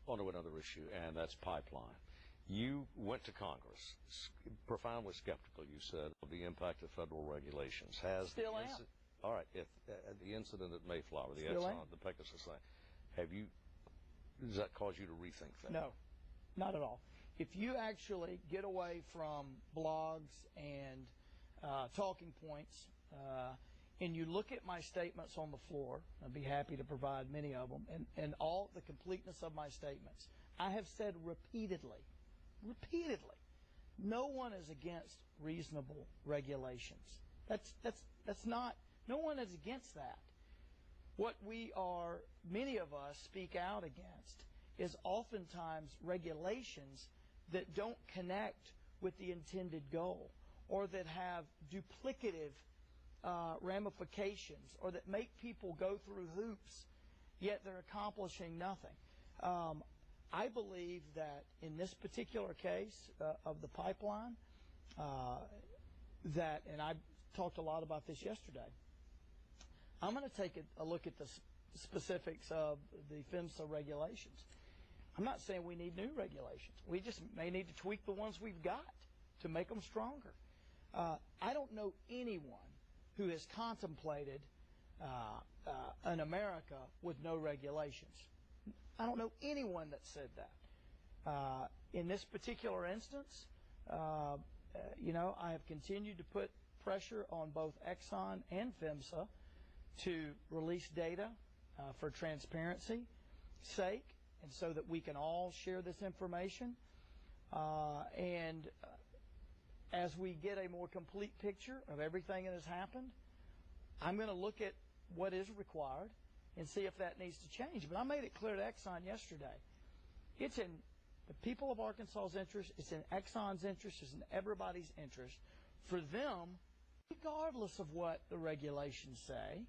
On to another issue, and that's pipeline. You went to Congress, profoundly skeptical, you said, of the impact of federal regulations. Still am. All right, if the incident at Mayflower, the Exxon, the Pegasus thing, does that cause you to rethink that? No, not at all. If you actually get away from blogs and talking points, and you look at my statements on the floor, I'd be happy to provide many of them, and all the completeness of my statements, I have said repeatedly, no one is against reasonable regulations. That's not, no one is against that. What many of us speak out against is oftentimes regulations that don't connect with the intended goal, or that have duplicative ramifications, or that make people go through hoops, yet they're accomplishing nothing. I believe that in this particular case of the pipeline, and I talked a lot about this yesterday, I'm going to take a look at the specifics of the PHMSA regulations. I'm not saying we need new regulations. We just may need to tweak the ones we've got to make them stronger. I don't know anyone who has contemplated an America with no regulations. I don't know anyone that said that. In this particular instance, I have continued to put pressure on both Exxon and PHMSA to release data for transparency sake, and so that we can all share this information. And as we get a more complete picture of everything that has happened, I'm going to look at what is required and see if that needs to change. But I made it clear to Exxon yesterday, it's in the people of Arkansas's interest, it's in Exxon's interest, it's in everybody's interest for them, regardless of what the regulations say,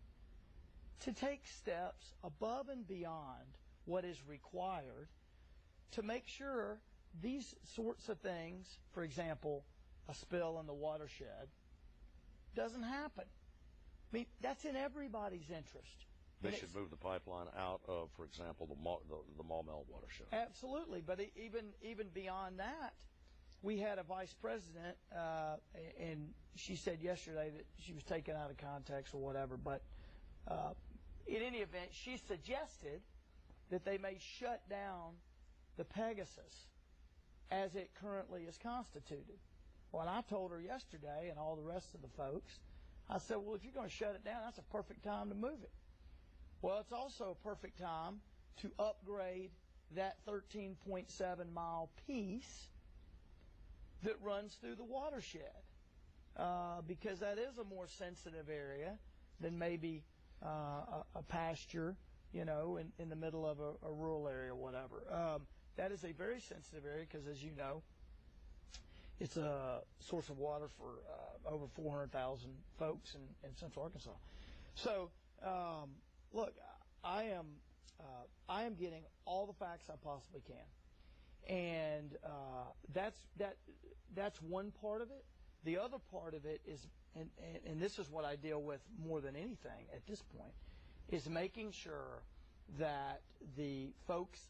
to take steps above and beyond what is required to make sure these sorts of things, for example, a spill in the watershed, doesn't happen. I mean, that's in everybody's interest. They should move the pipeline out of, for example, the Maumelle watershed. Absolutely, but even beyond that, we had a vice president, and she said yesterday that she was taken out of context or whatever, but in any event, she suggested that they may shut down the Pegasus as it currently is constituted. Well, and I told her yesterday, and all the rest of the folks, I said, well, if you're going to shut it down, that's a perfect time to move it. Well, it's also a perfect time to upgrade that 13.7 mile piece that runs through the watershed, because that is a more sensitive area than maybe a pasture, in the middle of a rural area or whatever. That is a very sensitive area because, as you know, it's a source of water for over 400,000 folks in Central Arkansas. So, look, I am getting all the facts I possibly can, and that's one part of it. The other part of it is, and this is what I deal with more than anything at this point, is making sure that the folks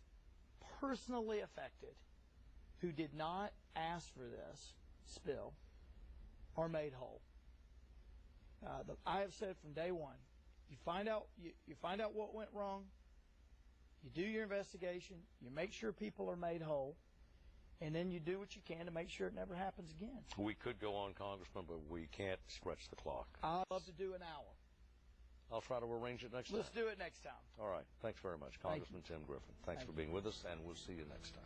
personally affected who did not ask for this spill are made whole. I have said from day one, you find out what went wrong, you do your investigation, you make sure people are made whole, and then you do what you can to make sure it never happens again. We could go on, Congressman, but we can't stretch the clock. I'd love to do an hour. I'll try to arrange it next time. Let's do it next time. All right. Thanks very much, Congressman Tim Griffin. Thanks for being with us, and we'll see you next time.